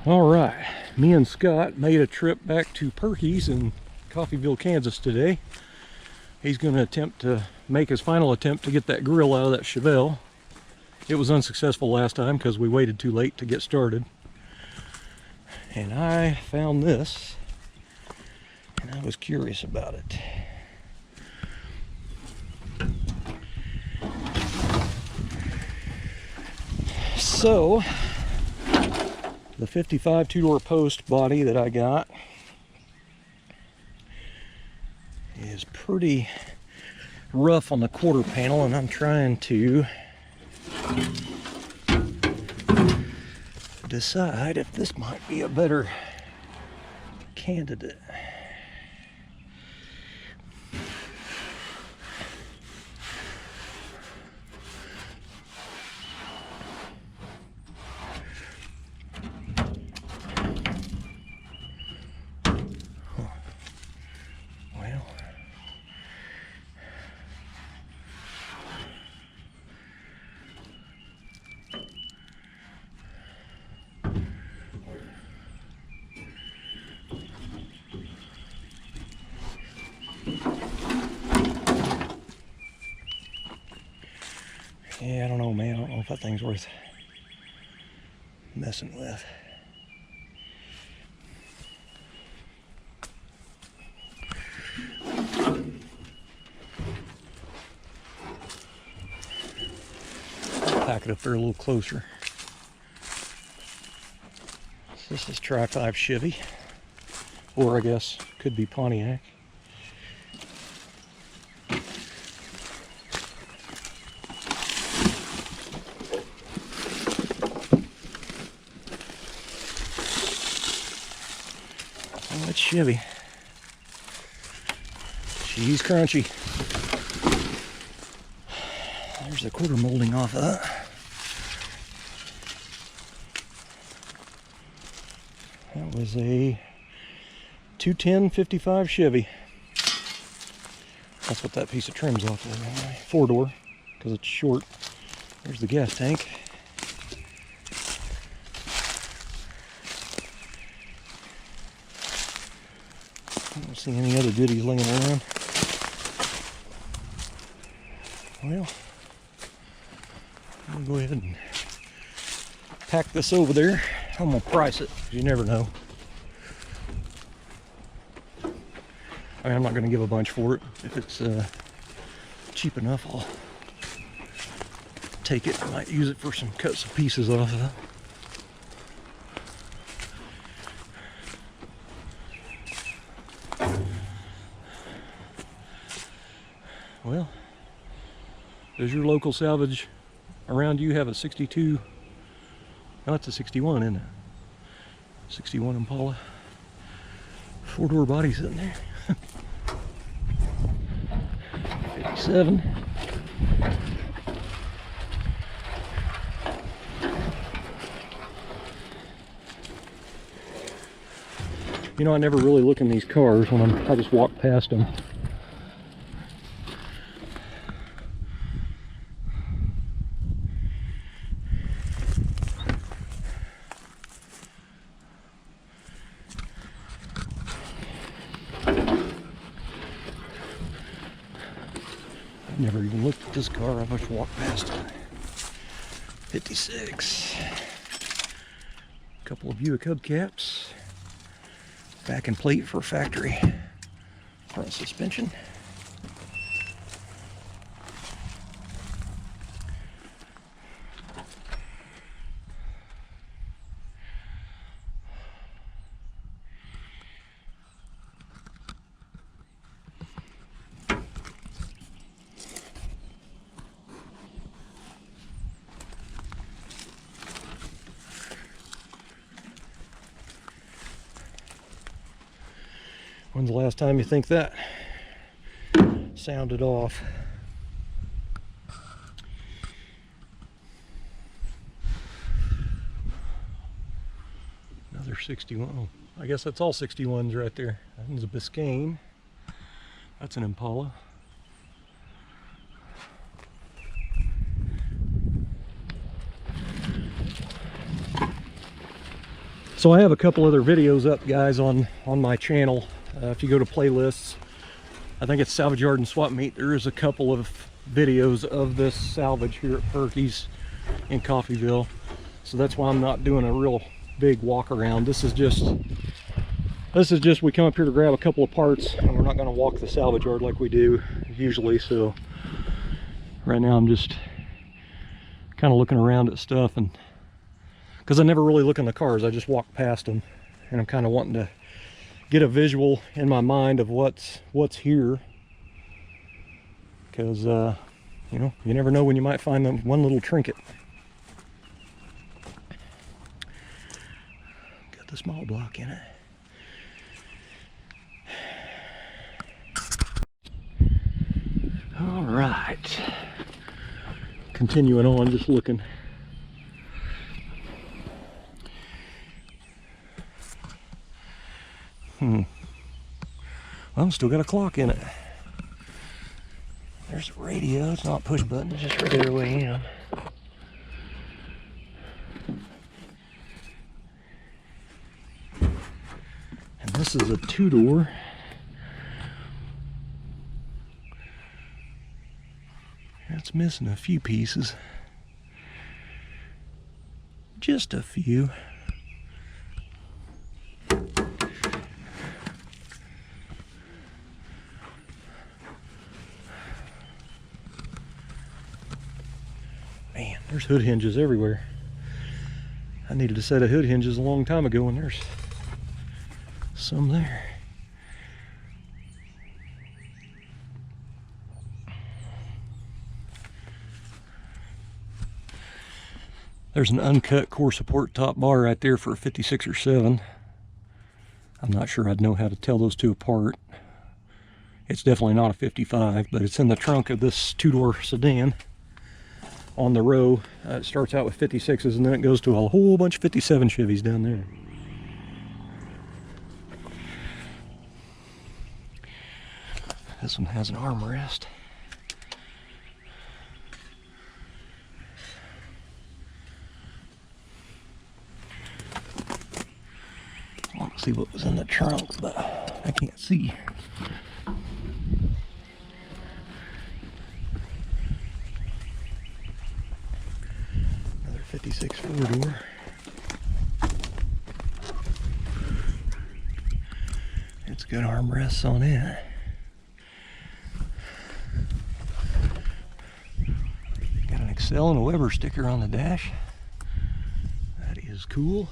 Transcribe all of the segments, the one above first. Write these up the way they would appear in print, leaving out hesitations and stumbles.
All right, me and Scott made a trip back to Perky's in Coffeyville, Kansas today. He's going to attempt to make his final attempt to get that grill out of that Chevelle. It was unsuccessful last time because we waited too late to get started. And I found this, and I was curious about it. So, the 55 two-door post body that I got is pretty rough on the quarter panel, and I'm trying to decide if this might be a better candidate. Yeah, I don't know, man. I don't know if that thing's worth messing with. I'll pack it up there a little closer. This is Tri-5 Chevy, or I guess could be Pontiac. That's Chevy. She's crunchy. There's the quarter molding off of that. That was a 210-55 Chevy. That's what that piece of trim's off of. Four-door, because it's short. There's the gas tank. I don't see any other goodies laying around. Well, I'm gonna go ahead and pack this over there. I'm gonna price it, because you never know. I mean, I'm not gonna give a bunch for it. If it's cheap enough, I'll take it. I might use it for some cuts of pieces off of it. Well, does your local salvage around you have a 62? Oh, that's a 61, isn't it? 61 Impala. Four-door body sitting there. 57. You know, I never really look in these cars when I just walk past them. Never even looked at this car, I just walked past it. 56. Couple of Buick hubcaps. Back and plate for factory. Front suspension. When's the last time you think that sounded off? Another 61. Oh, I guess that's all 61s right there. That one's a Biscayne. That's an Impala. So I have a couple other videos up, guys, on my channel. If you go to playlists, I think it's Salvage Yard and Swap Meet, there is a couple of videos of this salvage here at Perky's in Coffeyville. So that's why I'm not doing a real big walk around. This is just we come up here to grab a couple of parts, and we're not going to walk the salvage yard like we do usually. So right now I'm just kind of looking around at stuff, and because I never really look in the cars, I just walk past them, and I'm kind of wanting to get a visual in my mind of what's here, because you know, you never know when you might find them one little trinket. Got the small block in it. All right, continuing on, just looking. Well, still got a clock in it. There's a radio. It's not push button, it's just regular way in. And this is a two-door. It's missing a few pieces. Just a few. Man, there's hood hinges everywhere. I needed a set of hood hinges a long time ago, and there's some there. There's an uncut core support top bar right there for a 56 or 7. I'm not sure I'd know how to tell those two apart. It's definitely not a 55, but it's in the trunk of this two-door sedan. On the row, it starts out with 56s, and then it goes to a whole bunch of 57 Chevys down there. This one has an armrest. I want to see what was in the trunk, but I can't see. Another 56 four-door. It's got armrests on it. Got an Excel and a Weber sticker on the dash. That is cool.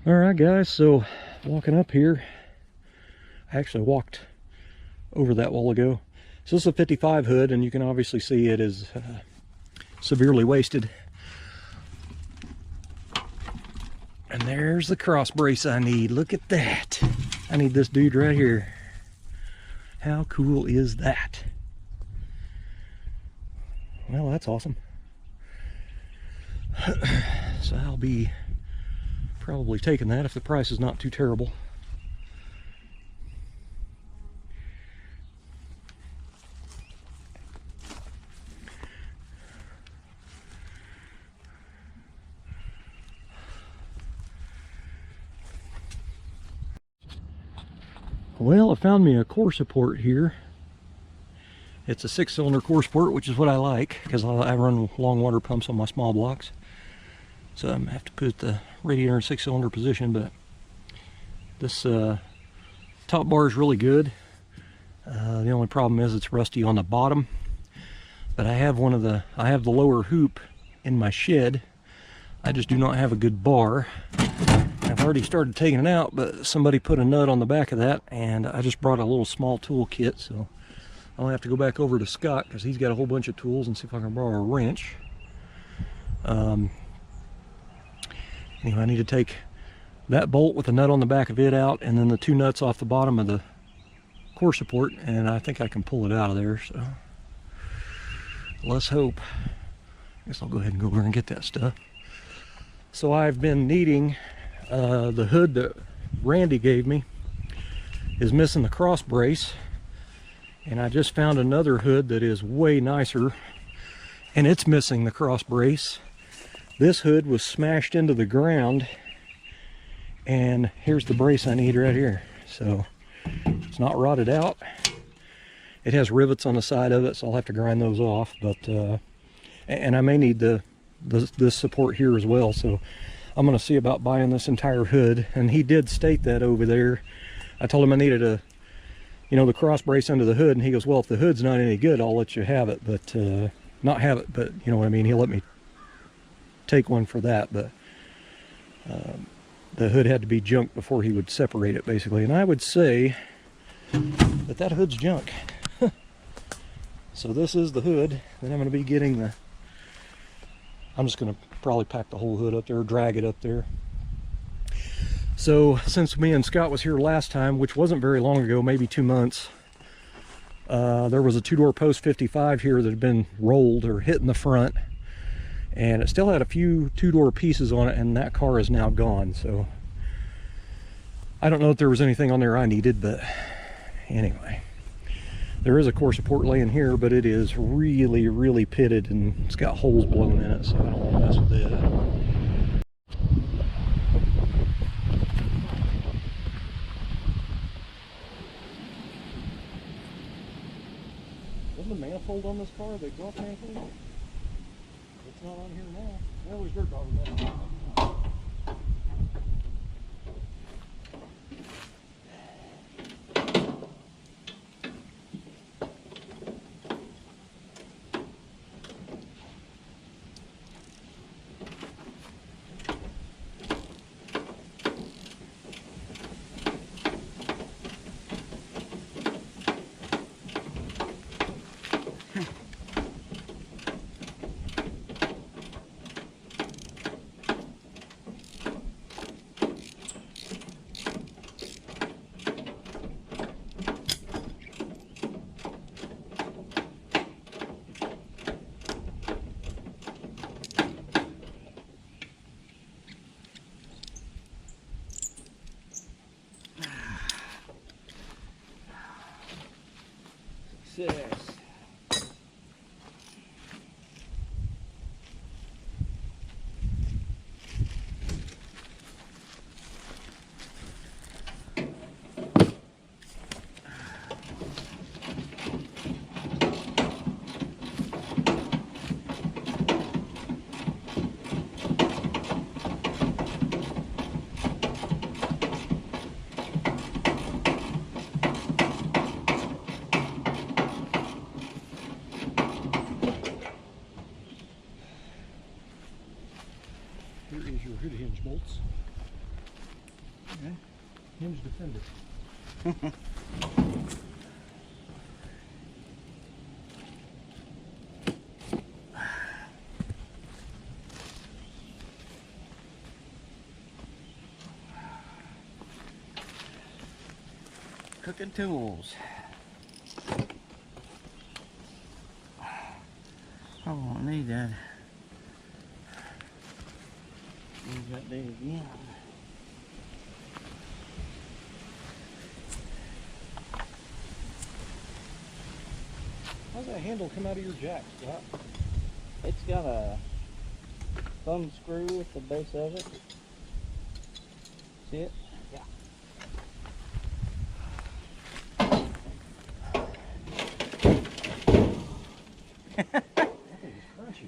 All right, guys, so walking up here, I actually walked over that while ago. So this is a 55 hood, and you can obviously see it is severely wasted. And there's the cross brace I need. Look at that. I need this dude right here. How cool is that? Well, that's awesome. So I'll be probably taking that if the price is not too terrible. Well, I found me a core support here. It's a 6-cylinder core support, which is what I like because I run long water pumps on my small blocks. So I'm gonna have to put the radiator in 6-cylinder position, but this top bar is really good. The only problem is it's rusty on the bottom. But I have the lower hoop in my shed. I just do not have a good bar. I've already started taking it out, but somebody put a nut on the back of that, and I just brought a little small tool kit, so I'll have to go back over to Scott because he's got a whole bunch of tools, and see if I can borrow a wrench. Anyway, I need to take that bolt with the nut on the back of it out, and then the 2 nuts off the bottom of the core support, and I think I can pull it out of there. So Let's hope. I guess I'll go ahead and go over and get that stuff. So I've been needing the hood that Randy gave me is missing the cross brace, and I just found another hood that is way nicer and it's missing the cross brace. This hood was smashed into the ground, and here's the brace I need right here. So it's not rotted out. It has rivets on the side of it, so I'll have to grind those off. But and I may need this support here as well. So I'm going to see about buying this entire hood. And he did state that over there. I told him I needed the cross brace under the hood, and he goes, well, if the hood's not any good, I'll let you have it. But not have it, but you know what I mean. He'll let me take one for that. But the hood had to be junk before he would separate it, basically. And I would say that hood's junk. So this is the hood. Then I'm going to be getting I'm just going to probably pack the whole hood up there, drag it up there. So since me and Scott was here last time, which wasn't very long ago, maybe 2 months, there was a two-door post 55 here that had been rolled or hit in the front, and it still had a few two-door pieces on it, and that car is now gone. So I don't know if there was anything on there I needed, but anyway. There is a core support laying here, but it is really, really pitted, and it's got holes blown in it, so I don't want to mess with it. Wasn't the manifold on this car, the exhaust manifold? It's not on here now. Well, there's dirt bottles. Success. Here is your hood hinge bolts. Okay. Hinge defender. Cooking tools. I won't need that. Use that day again. How's that handle come out of your jack, Scott? It's got a thumb screw at the base of it. See it? Yeah. That thing is crunchy.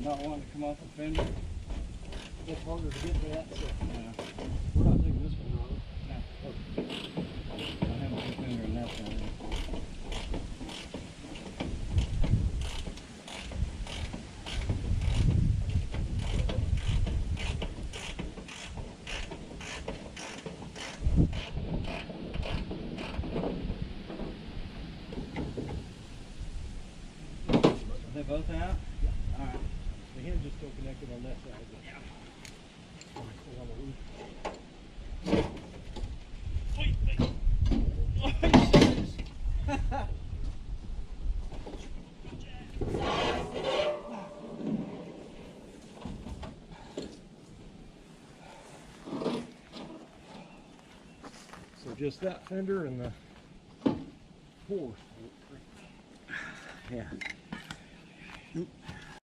Not wanting to come off the fender. It's harder to get to that stuff. Yeah. We're not taking this one off. No. I have my finger in that one. Are they both out? Yeah. Alright. The hinge is still connected on that side. But Yeah. on the roof. So just that fender and the fourth. Yeah. Oop.